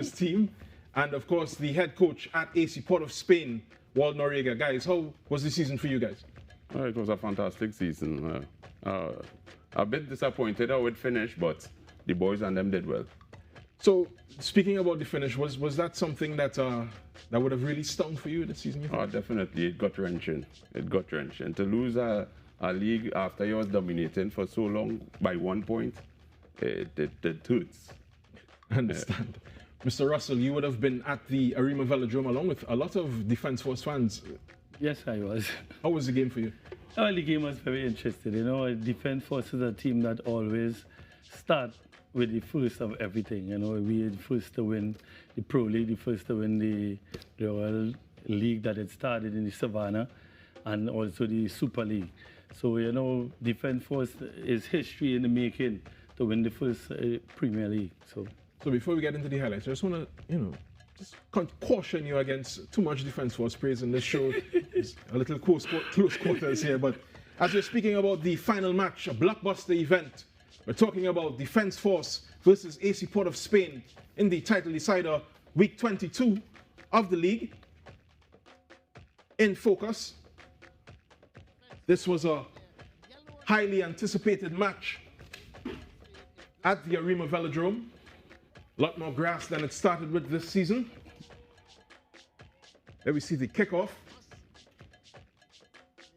his team, and of course the head coach at AC Port of Spain, Walt Noriega. Guys, how was the season for you guys? It was a fantastic season. A bit disappointed how it finished, but the boys and them did well. So, speaking about the finish, was that something that that would have really stung for you this season? Definitely, it got wrenching. To lose a league after you was dominating for so long by 1 point, it hurts. I understand. Mr. Russell, you would have been at the Arima Velodrome along with a lot of Defence Force fans. Yes, I was. How was the game for you? Well, the game was very interesting. You know, Defence Force is a team that always start with the first of everything. You know, we were the first to win the Pro League, the first to win the Royal League that had started in the Savannah, and also the Super League. So, you know, Defence Force is history in the making to win the first Premier League. So before we get into the highlights, I just want to, just caution you against too much Defence Force praise in this show. It's a little close quarters here, but as we're speaking about the final match, a blockbuster event, we're talking about Defence Force versus AC Port of Spain in the title decider, week 22 of the league. In focus, this was a highly anticipated match at the Arima Velodrome. A lot more grass than it started with this season. There we see the kickoff.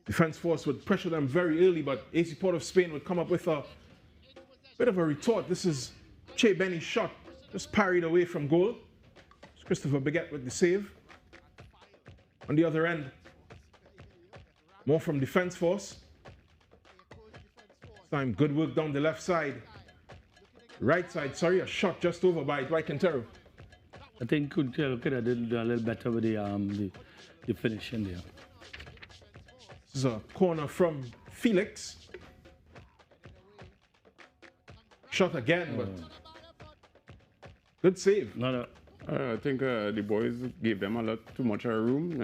Defence Force would pressure them very early, but AC Port of Spain would come up with a bit of a retort. This is Che Benny's shot, just parried away from goal. It's Christopher Baguette with the save. On the other end, more from Defence Force. This time, good work down the left side. Right side, sorry, a shot just over by Dwight Quintero. I think Quintero could have done a little better with the finishing there. This is a corner from Felix. Shot again, but good save. No. I think the boys gave them a lot too much room,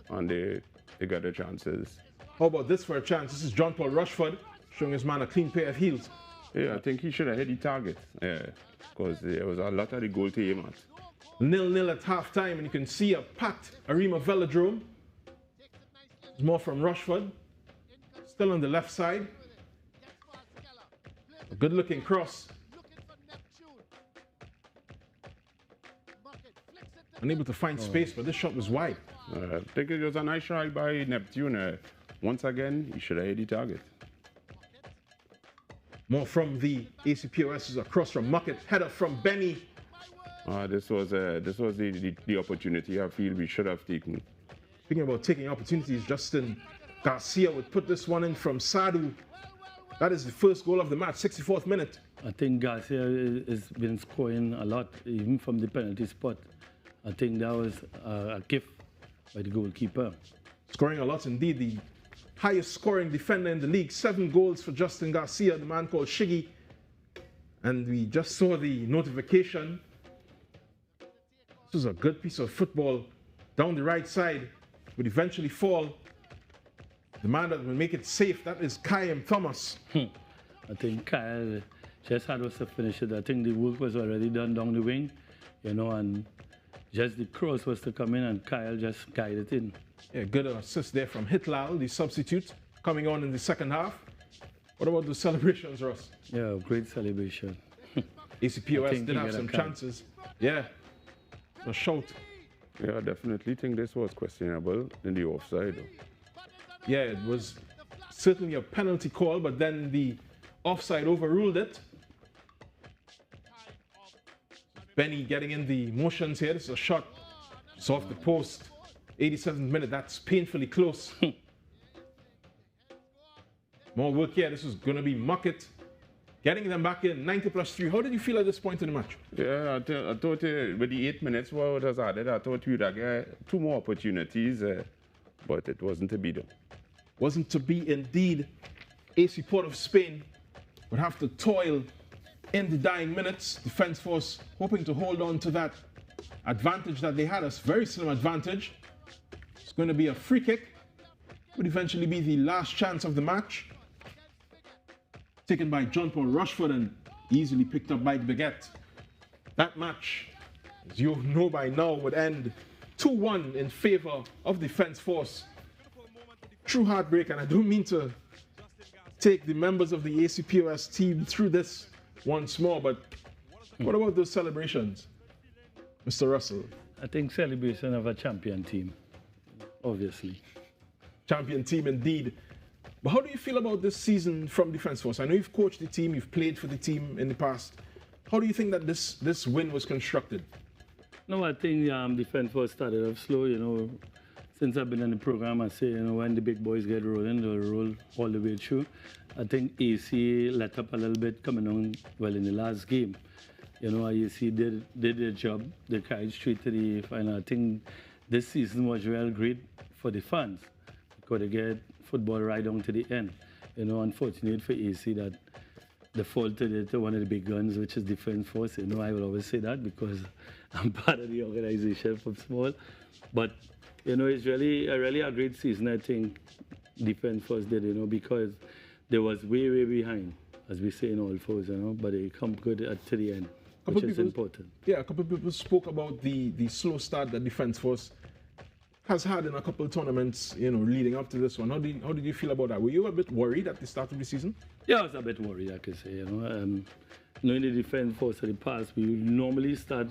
and they got their chances. How about this for a chance? This is John Paul Rushford showing his man a clean pair of heels. Yeah, I think he should have hit the target, because there was a lot of the goal to aim at. 0-0 at half-time, and you can see a packed Arima Velodrome. There's more from Rushford. Still on the left side. A good-looking cross. Unable to find space, but this shot was wide. I think it was a nice try by Neptune. Once again, he should have hit the target. More from the ACPOS is across from Muckett. Header from Benny. This was the opportunity I feel we should have taken. Speaking about taking opportunities, Justin Garcia would put this one in from Sadu. That is the first goal of the match, 64th minute. I think Garcia has been scoring a lot, even from the penalty spot. I think that was a gift by the goalkeeper. Scoring a lot indeed. The highest scoring defender in the league, 7 goals for Justin Garcia, the man called Shiggy. And we just saw the notification. This was a good piece of football down the right side. Would eventually fall. The man that will make it safe, that is Kayem Thomas. I think Kyle just had us to finish it. I think the work was already done down the wing, and just the cross was to come in and Kyle just guided it in. Yeah, good assist there from Hitlal, the substitute, coming on in the second half. What about the celebrations, Ross? Yeah, great celebration. ACPOS did have some chances. Yeah, a shout. Yeah, I definitely think this was questionable in the offside. Yeah, it was certainly a penalty call, but then the offside overruled it. Benny getting in the motions here. This is a shot. It's off the post. 87th minute. That's painfully close. More work here. This is going to be Muckett. Getting them back in. 90+3. How did you feel at this point in the match? Yeah, I thought with the 8 minutes what was added, I thought we'd get 2 more opportunities, but it wasn't to be done. Wasn't to be indeed. AC Port of Spain would have to toil in the dying minutes. Defence Force hoping to hold on to that advantage that they had, a very slim advantage. It's going to be a free kick. Would eventually be the last chance of the match. Taken by John Paul Rushford and easily picked up by Baguette. That match as you know by now, would end 2-1 in favor of Defence Force. True heartbreak, and I don't mean to take the members of the ACPOS team through this once more, but what about those celebrations, Mr. Russell? I think celebration of a champion team, obviously. Champion team indeed. But how do you feel about this season from Defence Force? I know you've coached the team, you've played for the team in the past. How do you think that this win was constructed? No, I think Defence Force started off slow, you know. Since I've been in the program, I say, you know, when the big boys get rolling, they'll roll all the way through. I think AC let up a little bit coming on, well, in the last game. You know, AC did their job. They carried straight to the final. I think this season was real great for the fans because they get football right down to the end. You know, unfortunate for AC that they faltered to one of the big guns, which is Defence Force. You know, I will always say that because I'm part of the organization from small. But, you know, it's really a great season, I think, Defence Force did, you know, because they was way, way behind, as we say in all fours, you know, but they come good to the end, which is important. Yeah, a couple of people spoke about the slow start that Defence Force has had in a couple of tournaments, you know, leading up to this one. How did you feel about that? Were you a bit worried at the start of the season? Yeah, I was a bit worried, I could say, you know. Knowing the Defence Force of the past, we normally start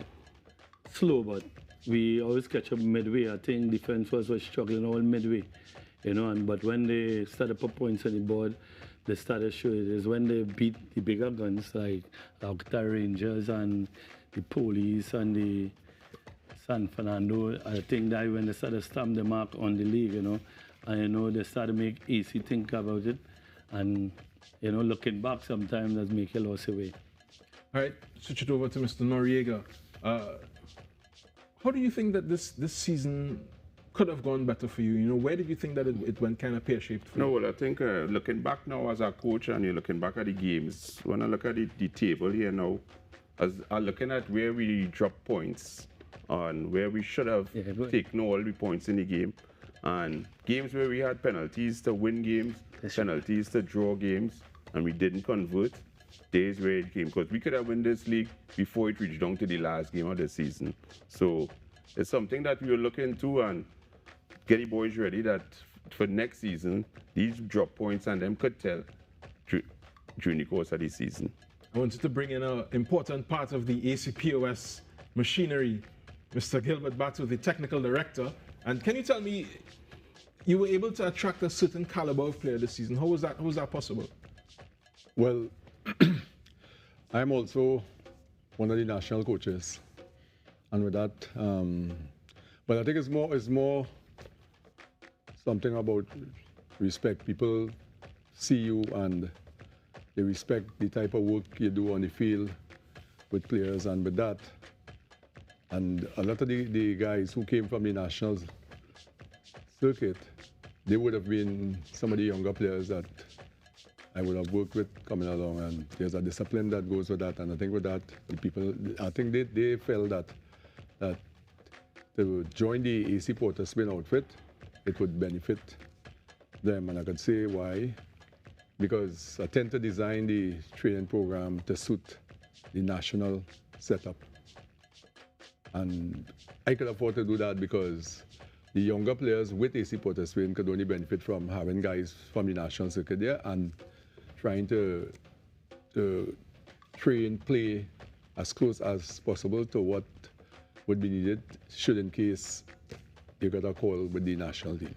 slow, but we always catch up midway. I think Defence Force was struggling all midway, you know, but when they started put points on the board, they started showing it. Is when they beat the bigger guns like the Rangers and the Police and the San Fernando. I think that when they started stamp the mark on the league, you know, and you know they started to make AC think about it, and you know, looking back sometimes that make you lose away. All right, switch it over to Mr. Noriega. How do you think that this season could have gone better for you? You know, where did you think that it went kind of pear-shaped for you? No, well, I think looking back now as a coach and you're looking back at the games, when I look at the table here now, as I'm looking at where we dropped points and where we should have taken all the points in the game, and games where we had penalties to win games, penalties to draw games, and we didn't convert, days where it came, because we could have won this league before it reached down to the last game of the season. So it's something that we will look into and get the boys ready that for next season, these drop points and them could tell during the course of the season. I wanted to bring in an important part of the ACPOS machinery, Mr. Gilbert Batu, the technical director. And can you tell me, you were able to attract a certain caliber of player this season. How was that possible? Well, I'm also one of the national coaches, and with that, but I think it's more something about respect. People see you and they respect the type of work you do on the field with players, and with that, and a lot of the guys who came from the national circuit, they would have been some of the younger players that I would have worked with coming along, and there's a discipline that goes with that. And I think with that, the people, I think they felt that to join the AC Porter Spin outfit, it would benefit them, and I could say why. Because I tend to design the training program to suit the national setup, and I could afford to do that because the younger players with AC Porter Spin could only benefit from having guys from the national circuit there and trying to train, play as close as possible to what would be needed should in case you got a call with the national team.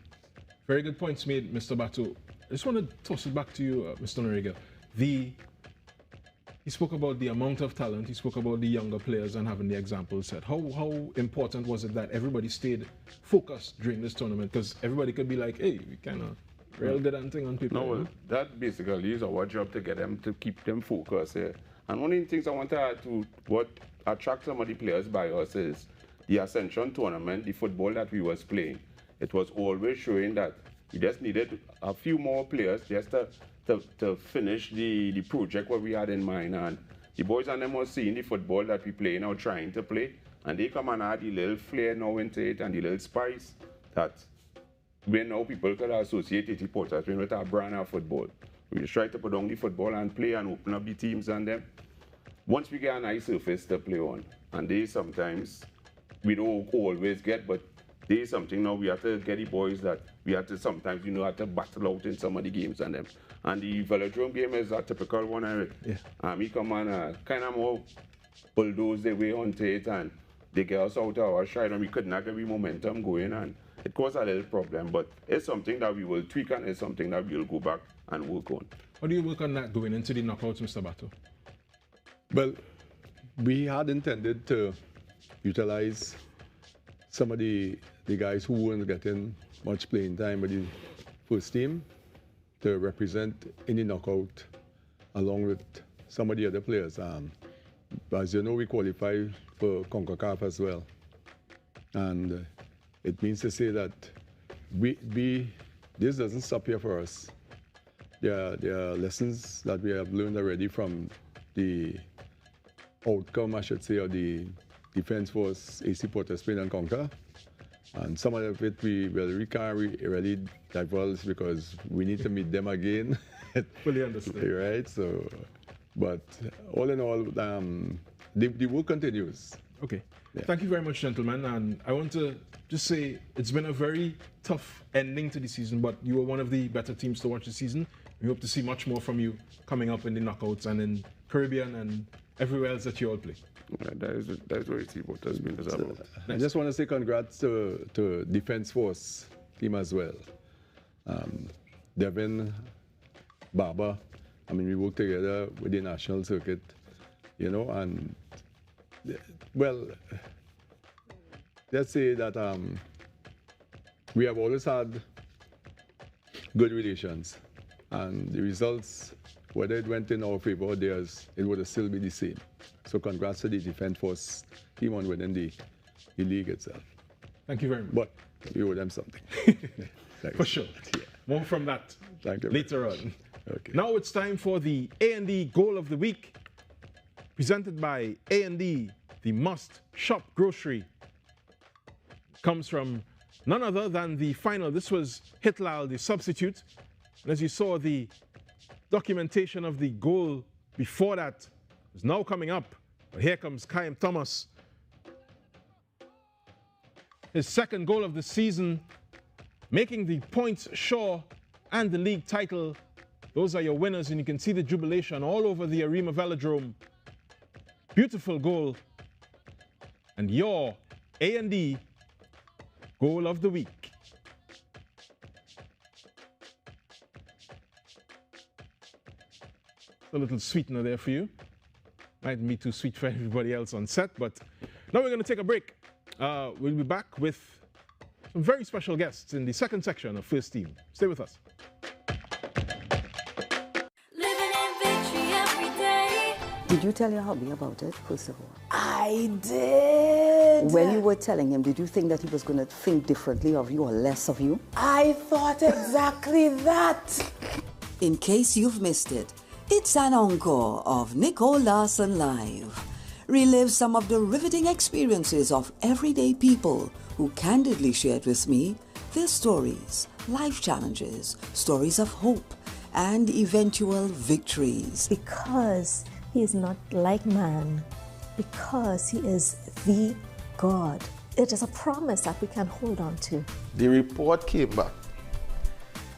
Very good points made, Mr. Batu. I just want to toss it back to you, Mr. Noriega. He spoke about the amount of talent, he spoke about the younger players and having the example set. How important was it that everybody stayed focused during this tournament? Because everybody could be like, hey, we kind of real good and thing on people. No, well, that basically is our job to get them, to keep them focused here. And one of the things I want to add to what attracts some of the players by us is the Ascension tournament, the football that we was playing. It was always showing that we just needed a few more players just to finish the project what we had in mind. And the boys and them was seeing the football that we play now, trying to play, and they come and add the little flair now into it and the little spice that when now people could associate it with our brand of football. We just try to put on the football and play and open up the teams and them. once we get a nice surface to play on, and they sometimes we don't always get, but there's something now we have to get the boys that we have to sometimes, have to battle out in some of the games and them. And the Velodrome game is a typical one of it. Yeah. We come on kind of more bulldoze their way onto it, and they get us out of our stride, and we could not get the momentum going, and it caused a little problem. But it's something that we will tweak, and it's something that we'll go back and work on. How do you work on that going into the knockouts, Mr. Bato? Well, we had intended to utilize some of the guys who weren't getting much playing time with the first team to represent in the knockout along with some of the other players. As you know, we qualify for CONCACAF as well. And it means to say that this doesn't stop here for us. There are lessons that we have learned already from the outcome, I should say, of the Defense Force AC Port of Spain and Conquer. And some of it we can't really divulge because we need to meet them again. Fully understood. Right? So, but all in all, the work continues. Okay. Yeah. Thank you very much, gentlemen. And I want to just say it's been a very tough ending to the season, but you were one of the better teams to watch this season. We hope to see much more from you coming up in the knockouts and in Caribbean and everywhere else that you all play. Right, that's what AC Port has been about. I just want to say congrats to Defense Force team as well. Devin, Baba, we work together with the national circuit, and well, let's say that we have always had good relations, and the results, whether it went in our favor or theirs, it would still be the same. So congrats to the Defense Force team on winning the league itself. Thank you very much. But you owe them something. For sure. Yeah. More from that later on. Okay. Now it's time for the A&D Goal of the Week, presented by A&D, the must-shop grocery. Comes from none other than the final. This was Hitlal, the substitute. And as you saw, the documentation of the goal before that is now coming up. But here comes Kyle Thomas. His second goal of the season, making the points sure and the league title. Those are your winners, and you can see the jubilation all over the Arima Velodrome. Beautiful goal. And your A&D Goal of the Week. A little sweetener there for you. Mightn't be too sweet for everybody else on set, but now we're going to take a break. We'll be back with some very special guests in the second section of First Team. Stay with us. Living in victory every day. Did you tell your hubby about it, first of all? I did. When you were telling him, did you think that he was going to think differently of you or less of you? I thought exactly that. In case you've missed it, it's an encore of Nicole Larson Live. Relive some of the riveting experiences of everyday people who candidly shared with me their stories, life challenges, stories of hope, and eventual victories. Because he is not like man, because he is the God. It is a promise that we can hold on to. The report came back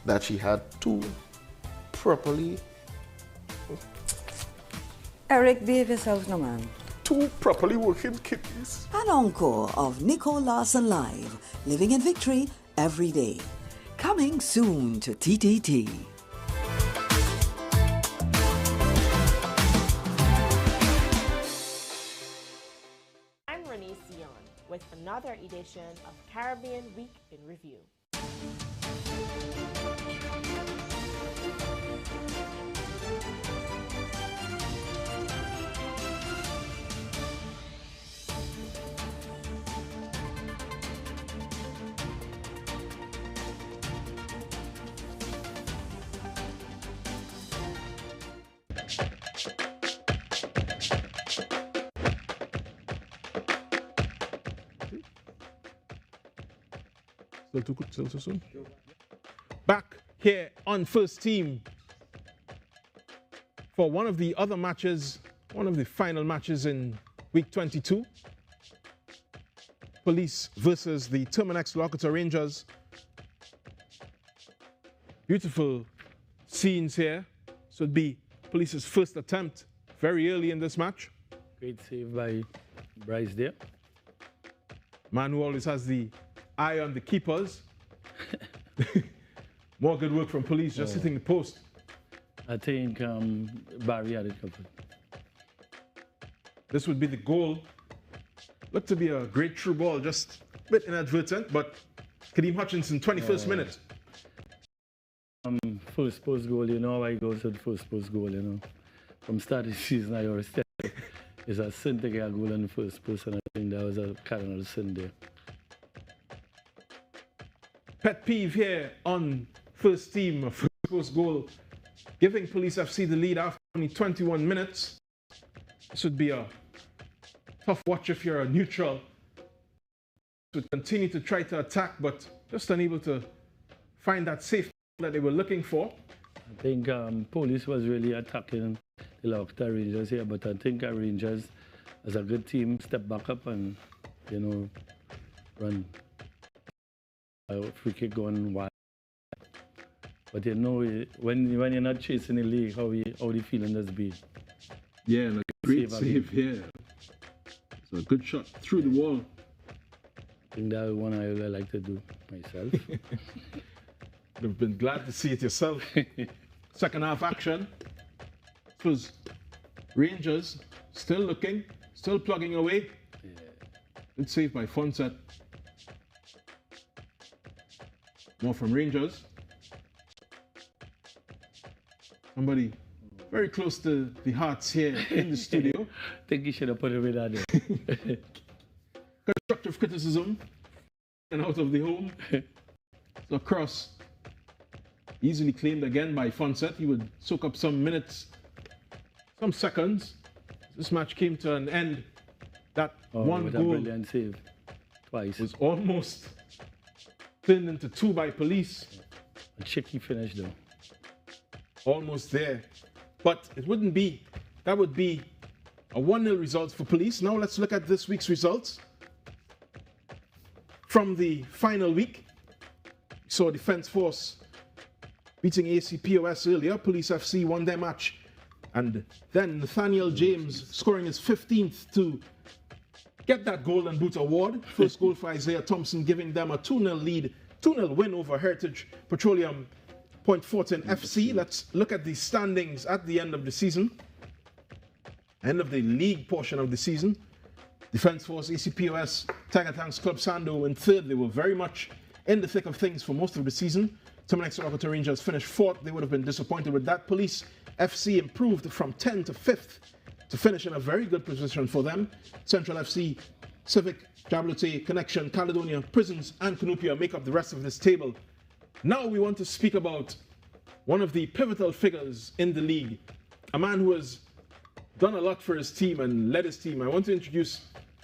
that she had two properly... Eric, behave yourself, no man. Two properly working kidneys. An encore of Nicole Larson Live, living in victory every day. Coming soon to TTT. I'm Renee Sion with another edition of Caribbean Week in Review. Still too soon? Back here on First Team for one of the other matches one of the final matches in week 22. Police versus the Terminex Locator Rangers. Beautiful scenes here. So it'd be Police's first attempt very early in this match. Great save by Bryce there. Man who always has the eye on the keepers. More good work from Police, just hitting the post. I think Barry had it covered. This would be the goal. Looked to be a great through ball, just a bit inadvertent, but Kadeem Hutchinson, 21st minute. First post goal, you know how I goes with first post goal, you know. From start of the season, I always tell you, it's a sin to get a goal on the first post, and I think that was a cardinal sin there. Pet peeve here on first team, a first post goal, giving Police FC the lead after only 21 minutes. This would be a tough watch if you're a neutral. Would continue to try to attack, but just unable to find that safe that they were looking for. I think Police was really attacking the Locator Rangers here, but I think our Rangers, as a good team, step back up and, you know, run a free kick going wild. But you know, when you're not chasing the league, how the feeling does be. Yeah, and a great save here. So a good shot through the wall. I think that's one I like to do myself. Would have been glad to see it yourself. Second half action. It was Rangers still looking, still plugging away. Yeah. Good save by Fonset. More from Rangers. Somebody very close to the hearts here in the studio. I think you should have put it with that there. Constructive criticism and out of the home. So cross easily claimed again by Fonset. He would soak up some minutes, some seconds. This match came to an end. That one goal, a brilliant save twice, was almost turned into two by Police. A tricky finish though. Almost there. But it wouldn't be, that would be a 1-0 result for Police. Now let's look at this week's results. From the final week, we saw Defence Force beating ACPOS earlier. Police FC won their match. And then Nathaniel James scoring his 15th to get that Golden Boot award. First goal for Isaiah Thompson, giving them a 2-0 lead, 2-0 win over Heritage Petroleum Point Fortin FC. Let's look at the standings at the end of the season. End of the league portion of the season. Defence Force, ACPOS, Tiger Tanks Club Sando in third. They were very much in the thick of things for most of the season. Terminex Locator Rangers finished fourth. They would have been disappointed with that. Police FC improved from 10th to 5th to finish in a very good position for them. Central FC, Civic, Jablute, Connection, Caledonia, Prisons, and Canupia make up the rest of this table. Now we want to speak about one of the pivotal figures in the league, a man who has done a lot for his team and led his team. I want to introduce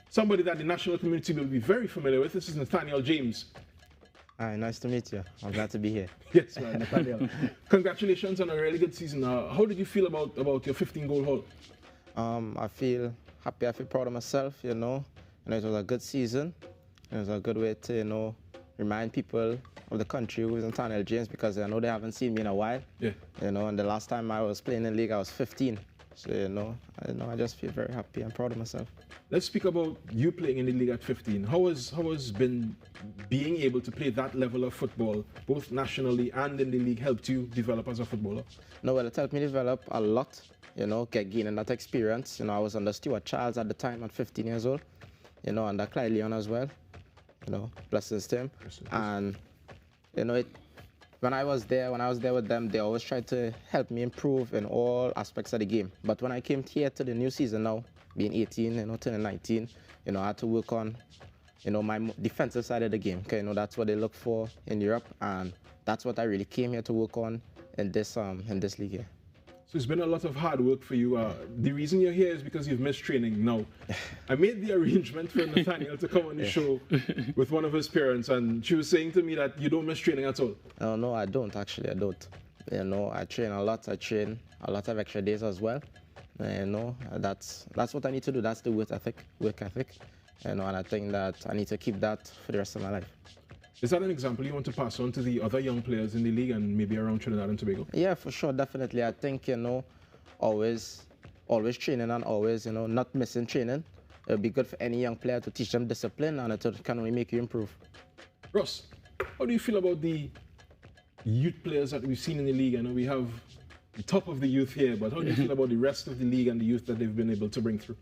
somebody that the national community will be very familiar with. This is Nathaniel James. Hi, nice to meet you. I'm glad to be here. Yes, man, Nathaniel. Congratulations on a really good season. How did you feel about your 15-goal haul? I feel happy. I feel proud of myself, you know. And it was a good season. It was a good way to, you know, remind people of the country who is Nathaniel James, because I know they haven't seen me in a while. Yeah. You know, and the last time I was playing in the league, I was 15. So, you know, I just feel very happy and proud of myself. Let's speak about you playing in the league at 15. How has been being able to play that level of football, both nationally and in the league, helped you develop as a footballer? No, well, it helped me develop a lot, you know, gaining that experience. You know, I was under Stuart Charles at the time at 15 years old, you know, under Clyde Leon as well, you know, blessings to him. And, you know, when I was there with them, they always tried to help me improve in all aspects of the game. But when I came here to the new season now, being 18, you know, turning 19, you know, I had to work on, you know, my defensive side of the game. Okay, you know, that's what they look for in Europe, and that's what I really came here to work on in this league here. So it's been a lot of hard work for you. The reason you're here is because you've missed training. Now, I made the arrangement for Nathaniel to come on the show with one of his parents, and she was saying to me that you don't miss training at all. No, I don't actually. I don't. You know, I train a lot. I train a lot of extra days as well. You know, that's what I need to do. That's the work ethic. You know, and I think that I need to keep that for the rest of my life. Is that an example you want to pass on to the other young players in the league and maybe around Trinidad and Tobago? Yeah, for sure, definitely. I think, you know, always training and always, you know, not missing training. It would be good for any young player to teach them discipline, and it can only make you improve. Ross, how do you feel about the youth players that we've seen in the league? I know we have the top of the youth here, but how do you feel about the rest of the league and the youth that they've been able to bring through?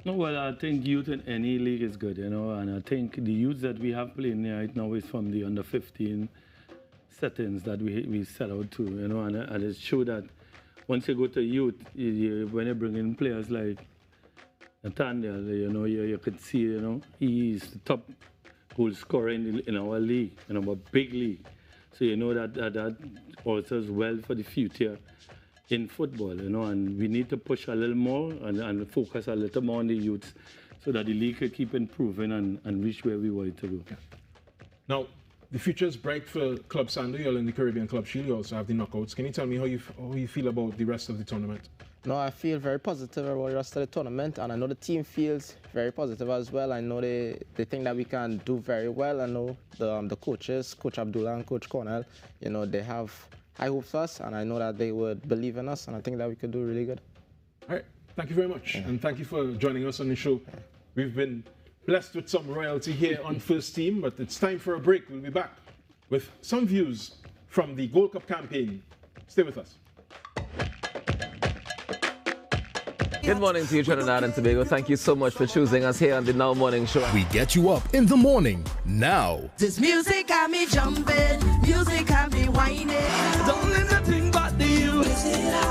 No, well, I think youth in any league is good, you know, and I think the youth that we have playing right now is from the under 15 settings that we set out to, you know, and it showed that once you go to youth, when you bring in players like Nathaniel, you know, you could see, you know, he's the top goal scorer in our league, in our big league. So you know that also is well for the future in football, you know, and we need to push a little more and focus a little more on the youths so that the league could keep improving and reach where we want it to go. Yeah. Now, the future is bright for Club Sandoy in the Caribbean Club Shield. You also have the knockouts. Can you tell me how you feel about the rest of the tournament? No, I feel very positive about the rest of the tournament, and I know the team feels very positive as well. I know they think that we can do very well. I know the coaches, Coach Abdullah and Coach Cornell, you know, they have high hopes for us, and I know that they would believe in us, and I think that we could do really good. All right, thank you very much, and thank you for joining us on the show. We've been blessed with some royalty here on First Team, but it's time for a break. We'll be back with some views from the Gold Cup campaign. Stay with us. Good morning to you, Trinidad and Tobago. Thank you so much for choosing us here on the Now Morning Show. We get you up in the morning, now. This music got me jumping, music got me whining. Don't let nothing bother you.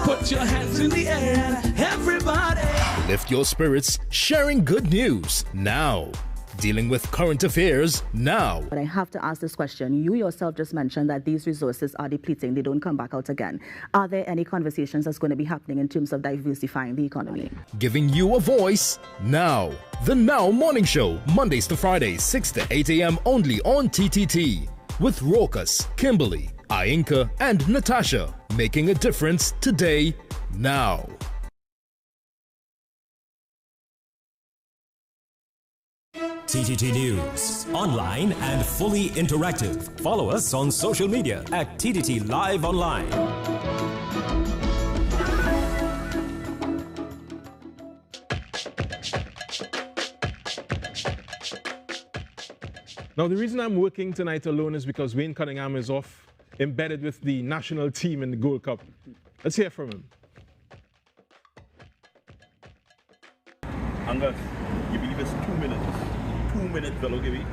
Put your hands in the air, everybody. Lift your spirits, sharing good news, now. Dealing with current affairs, now. But I have to ask this question. You yourself just mentioned that these resources are depleting. They don't come back out again. Are there any conversations that's going to be happening in terms of diversifying the economy? Giving you a voice, now. The Now Morning Show, Mondays to Fridays, 6 to 8 a.m. only on TTT. With Rokas, Kimberly, Ainka, and Natasha. Making a difference today, now. TTT News, online and fully interactive. Follow us on social media at TTT Live Online. Now, the reason I'm working tonight alone is because Wayne Cunningham is off, embedded with the national team in the Gold Cup. Let's hear from him. Angus, you give us 2 minutes. 2 minutes, fellow, give me.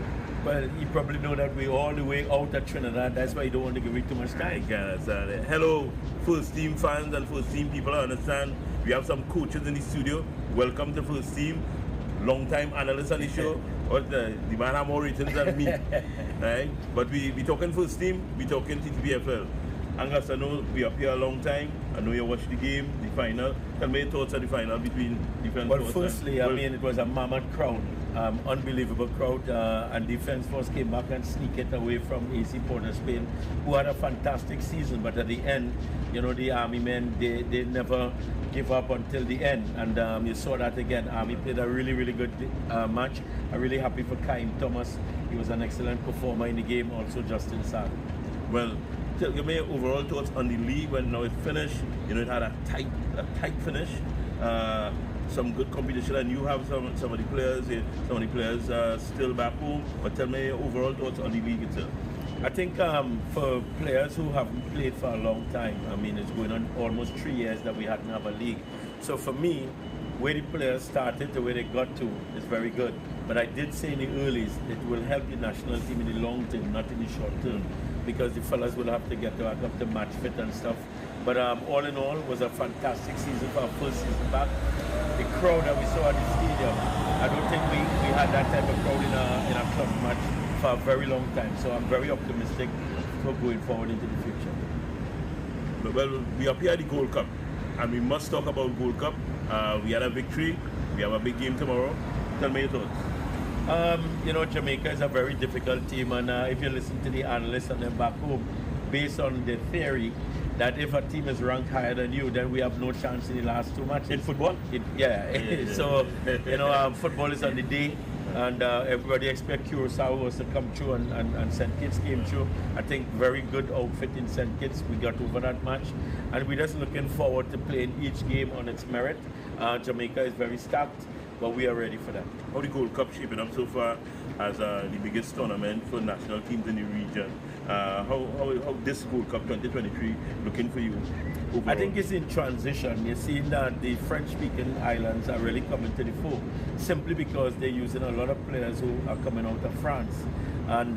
Well, you probably know that we're all the way out at Trinidad. That's why you don't want to give it too much time, guys. Hello, First Team fans and First Team people. I understand we have some coaches in the studio. Welcome to First Team. Long-time analyst on the show. But the man have more ratings than me. Right? But we talking First Team, we talking TTPFL. Angus, I know we are up here a long time. I know you watched the game, the final. Tell me your thoughts on the final between Defence Force. Well, firstly, I mean, it was a mammoth crowd, unbelievable crowd, and Defence Force came back and sneaked it away from AC Port of Spain, who had a fantastic season. But at the end, you know, the Army men, they never give up until the end. And you saw that again. Army played a really, really good match. I'm really happy for Kaim Thomas. He was an excellent performer in the game. Also, Justin Sad. Well, give me your overall thoughts on the league when now it finished. You know, it had a tight finish. Some good competition, and you have some of the players still back home. But tell me your overall thoughts on the league itself. I think for players who haven't played for a long time, I mean, it's going on almost 3 years that we hadn't have a league. So for me, where the players started to where they got to is very good. But I did say in the earlies, it will help the national team in the long term, not in the short term, because the fellas will have to get back up to match fit and stuff. But all in all, it was a fantastic season for our first season back. The crowd that we saw at the stadium, I don't think we had that type of crowd in a club match for a very long time. So I'm very optimistic for going forward into the future. Well, we are here at the Gold Cup, and we must talk about Gold Cup. We had a victory. We have a big game tomorrow. Tell me your thoughts. You know, Jamaica is a very difficult team, and if you listen to the analysts and them back home, based on their theory, that if a team is ranked higher than you, then we have no chance in the last 2 matches. In football? So, football is on the day, and everybody expect Curacao was to come through, and St. Kitts came through. I think very good outfit in St. Kitts. We got over that match, and we're just looking forward to playing each game on its merit. Jamaica is very stacked, but we are ready for that. How the Gold Cup shaping up so far as the biggest tournament for national teams in the region? How this Gold Cup 2023 looking for you overall? I think it's in transition. You're seeing that the French-speaking islands are really coming to the fore, simply because they're using a lot of players who are coming out of France, and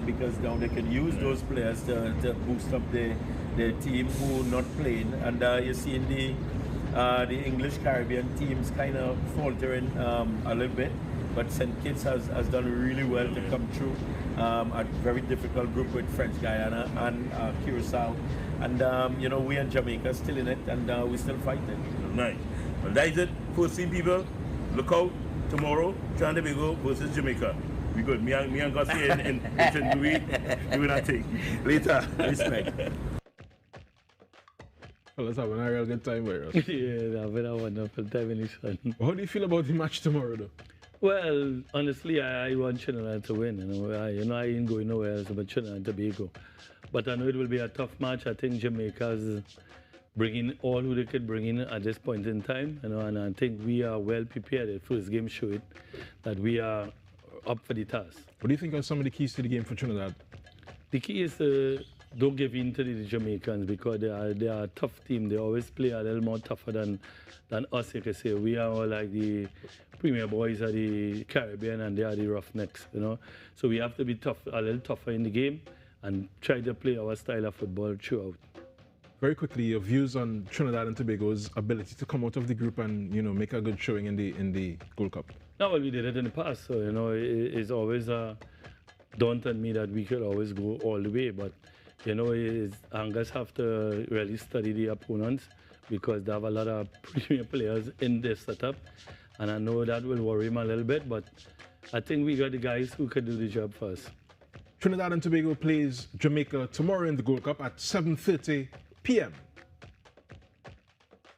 because now they can use those players to boost up their team who are not playing, and you're seeing the English Caribbean teams kind of faltering a little bit. But St. Kitts has done really well to come through. A very difficult group with French Guyana and Curacao. And, we and Jamaica still in it, and we're still fighting. Nice. Well, that is it. First team people, look out tomorrow, Trinidad and Tobago versus Jamaica. We good. Me and Garcia in St. Louis doing that thing. Later. Respect. Well, let's have a real good time with us. Yeah, having a wonderful time in the sun. How do you feel about the match tomorrow, though? Well, honestly, I want Trinidad to win. I ain't going nowhere else but Trinidad and Tobago. But I know it will be a tough match. I think Jamaica's bringing all who they could bring in at this point in time. And I think we are well prepared. The first game showed that we are up for the task. What do you think are some of the keys to the game for Trinidad? The key is don't give in to the Jamaicans, because they are a tough team. They always play a little more tougher than us, you can say. We are all like the Premier Boys of the Caribbean, and they are the Roughnecks, So we have to be tough, a little tougher in the game, and try to play our style of football throughout. Very quickly, your views on Trinidad and Tobago's ability to come out of the group and make a good showing in the Gold Cup. No, well, we did it in the past, so it's always dawned on me that we could always go all the way, but Angus have to really study the opponents, because they have a lot of premier players in this setup, and I know that will worry him a little bit, but I think we got the guys who could do the job for us. Trinidad and Tobago plays Jamaica tomorrow in the Gold Cup at 7:30 p.m.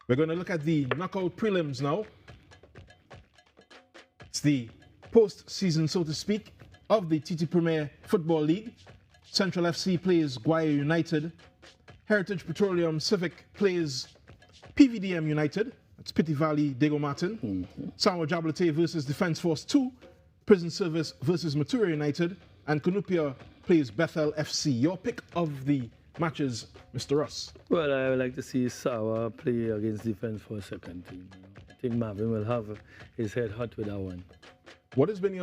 We're going to look at the knockout prelims now. It's the post-season, so to speak, of the TT Premier Football League. Central FC plays Guaya United. Heritage Petroleum Civic plays PVDM United. That's Pity Valley, Diego Martin. Samoa Jablate versus Defence Force 2. Prison Service versus Matura United. And Cunupia plays Bethel FC. Your pick of the matches, Mr. Ross? Well, I would like to see Sawa play against Defence Force second team. I think Marvin will have his head hot with that one. What has been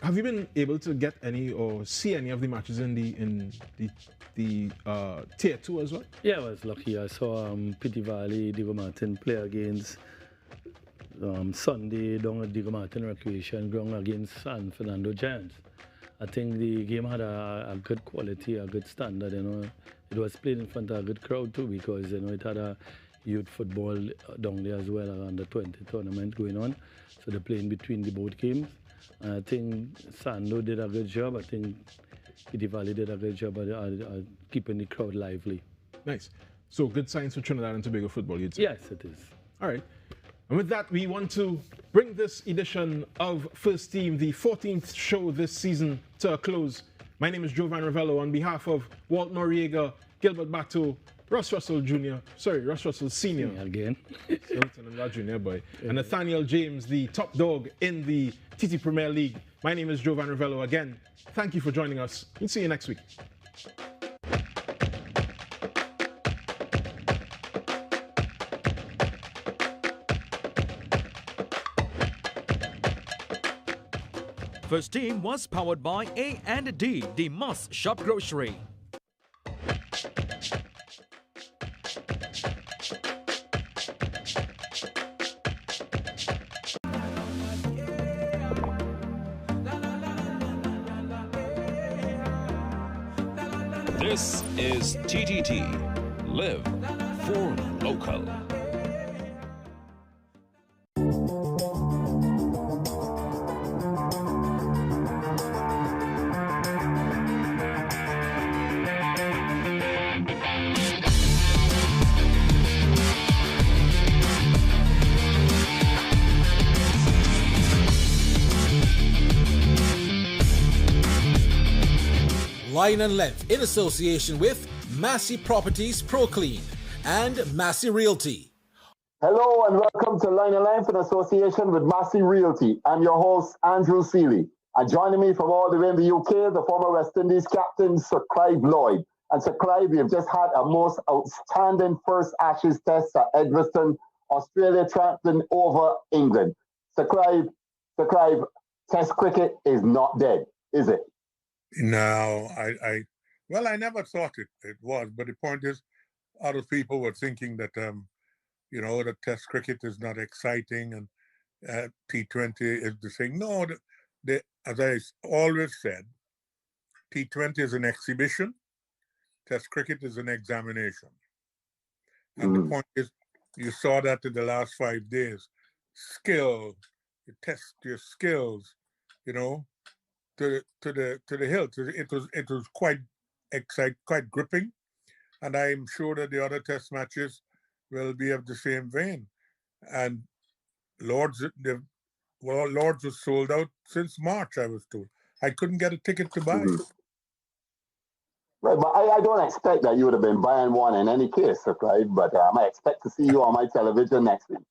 have you been able to get any or see any of the matches in the Tier 2 as well? Yeah, I was lucky. I saw Pity Valley, Diego Martin play against Sunday down at Diego Martin Recreation Ground against San Fernando Giants. I think the game had a good quality, a good standard. It was played in front of a good crowd too, because it had a youth football down there as well, around the 20 tournament going on. So they're playing between the both games. And I think Sando did a good job. I think Pity Valley did a good job at keeping the crowd lively. Nice. So good signs for Trinidad and Tobago football, you'd say? Yes, it is. All right. And with that, we want to bring this edition of First Team, the 14th show this season, to a close. My name is Jovan Ravello. On behalf of Walt Noriega, Gilbert Bato, Russ Russell Sr. Again. Sultan and Junior boy. And Nathaniel James, the top dog in the TT Premier League. My name is Jovan Ravello. Again, thank you for joining us. We'll see you next week. First Team was powered by A&D, the Must Shop Grocery. This is TTT. Live for local. Line and Length in association with Massey Properties ProClean and Massey Realty. Hello and welcome to Line and Length in association with Massey Realty. I'm your host, Andrew Seeley. And joining me from all the way in the UK, the former West Indies captain, Sir Clive Lloyd. And Sir Clive, we have just had a most outstanding first Ashes test at Edgbaston, Australia trampling over England. Sir Clive, Test cricket is not dead, is it? No, I never thought it was. But the point is, other people were thinking that, that Test cricket is not exciting and T20 is the thing. No, as I always said, T20 is an exhibition. Test cricket is an examination. And the point is, you saw that in the last 5 days. Skill, you test your skills, to the hilt. It was quite exciting, quite gripping, and I'm sure that the other test matches will be of the same vein. And Lords was sold out since March, I was told. I couldn't get a ticket to buy. Right, but I don't expect that you would have been buying one in any case, Sir Clive, but I expect to see you on my television next week.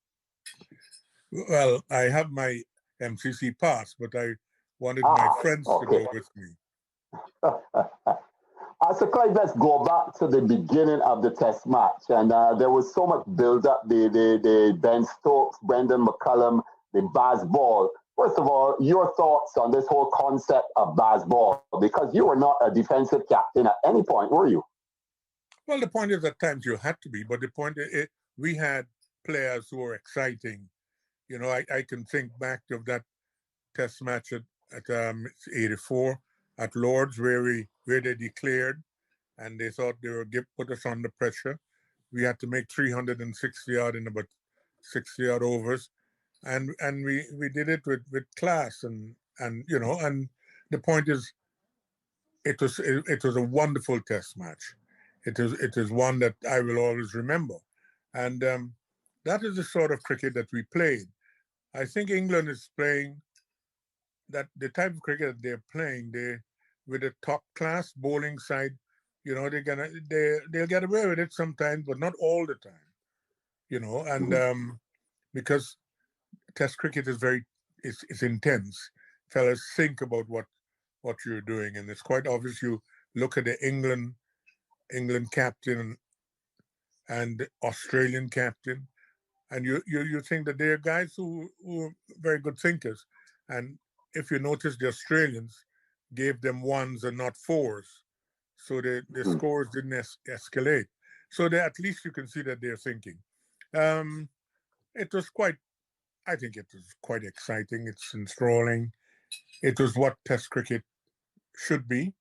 Well, I have my MCC pass, but I wanted my friends to go with me. So Clive, let's go back to the beginning of the test match. And there was so much build-up, the Ben Stokes, Brendan McCullum, the Baz Ball. First of all, your thoughts on this whole concept of Baz Ball, because you were not a defensive captain at any point, were you? Well, the point is at times you had to be, but the point is we had players who were exciting. I can think back of that test match at 84 at Lords where they declared and they thought they would put us under pressure. We had to make 360 odd in about 60 odd overs, and we did it with class and the point is it was a wonderful test match. It is one that I will always remember, and that is the sort of cricket that we played. I think England is playing that the type of cricket that they're playing, with a top class bowling side, they'll get away with it sometimes, but not all the time, and because Test cricket is it's intense. Fellas, think about what you're doing, and it's quite obvious. You look at the England captain and the Australian captain, and you think that they're guys who are very good thinkers, and if you notice, the Australians gave them ones and not fours, so the scores didn't escalate. So at least you can see that they're thinking. I think it was quite exciting. It's enthralling. It was what Test cricket should be,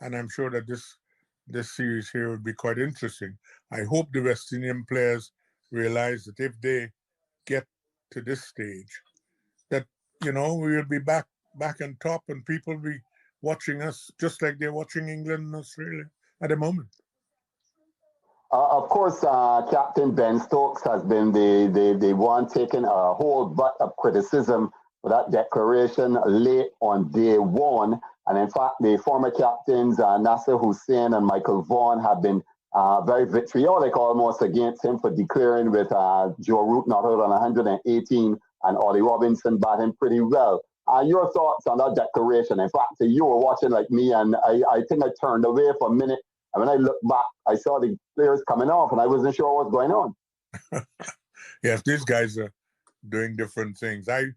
and I'm sure that this series here would be quite interesting. I hope the West Indian players realize that if they get to this stage, that we will be back on top, and people will be watching us just like they're watching England and Australia at the moment. Of course, Captain Ben Stokes has been the one taking a whole butt of criticism for that declaration late on day one. And in fact, the former captains, Nasser Hussain and Michael Vaughan, have been very vitriolic almost against him for declaring with Joe Root not out on 118 and Ollie Robinson batting pretty well. Your thoughts on that declaration? In fact, you were watching like me, and I think I turned away for a minute. And when I looked back, I saw the players coming off, and I wasn't sure what was going on. Yes, these guys are doing different things. I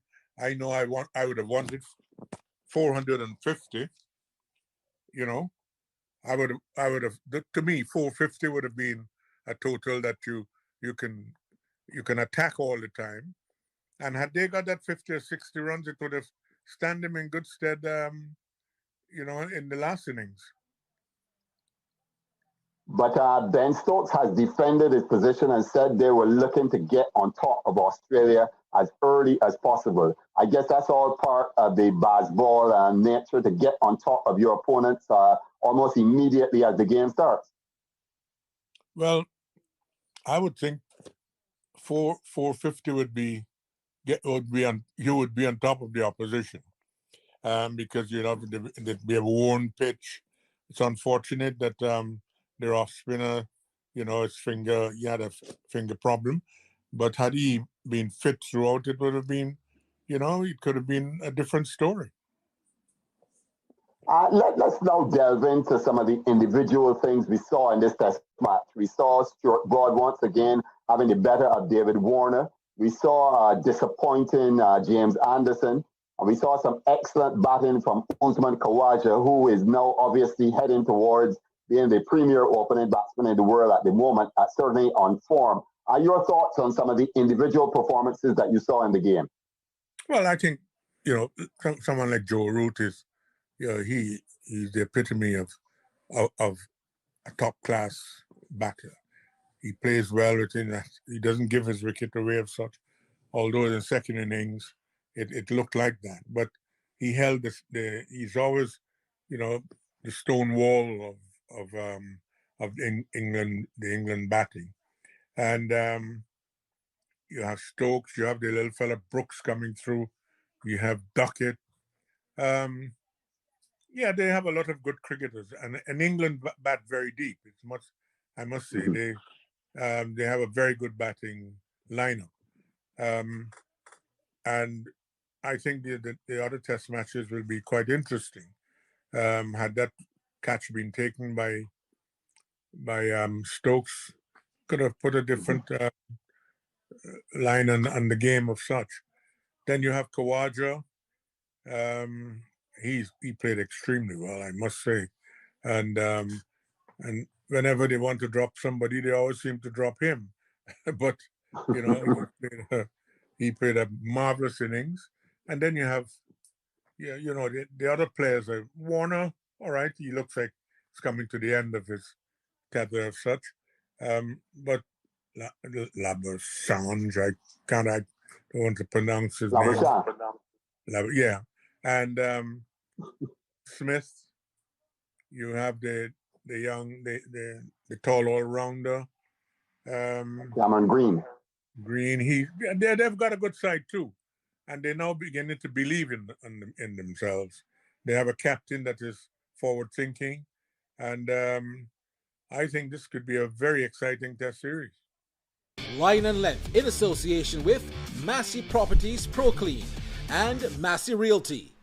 know I would have wanted 450. I would have. To me, 450 would have been a total that you can attack all the time. And had they got that 50 or 60 runs, it would have stand them in good stead. In the last innings. But Ben Stokes has defended his position and said they were looking to get on top of Australia as early as possible. I guess that's all part of the baseball nature, to get on top of your opponents almost immediately as the game starts. Well, I would think 450 you would be on top of the opposition, because you'd have a worn pitch, it's unfortunate that their off spinner, he had a finger problem. But had he been fit throughout, it would have been, it could have been a different story. Let's now delve into some of the individual things we saw in this test match. We saw Stuart Broad once again having the better of David Warner. We saw disappointing James Anderson. And we saw some excellent batting from Usman Khawaja, who is now obviously heading towards being the premier opening batsman in the world at the moment, certainly on form. Your thoughts on some of the individual performances that you saw in the game? Well, I think, someone like Joe Root is, he's the epitome of a top-class batter. He plays well within that. He doesn't give his wicket away of such, although in the second innings, it looked like that. But he held he's always, the stone wall of England, the England batting. And you have Stokes, you have the little fella Brooks coming through, you have Duckett. Yeah, they have a lot of good cricketers, and England bat very deep. It's much, I must say, they have a very good batting lineup, and I think the other test matches will be quite interesting. Had that catch been taken by Stokes, could have put a different line on the game of such. Then you have Khawaja. He played extremely well, I must say, and whenever they want to drop somebody, they always seem to drop him. But he played a marvelous innings. And then you have, the other players. Warner, all right, he looks like he's coming to the end of his tether of such. But Labuschagne, I don't want to pronounce his name. Yeah. And Smith, you have the young, the tall all-rounder. Cameron Green. They've got a good side too. And they're now beginning to believe in themselves. They have a captain that is forward-thinking. And I think this could be a very exciting test series. Line and Length in association with Massey Properties Proclean and Massey Realty.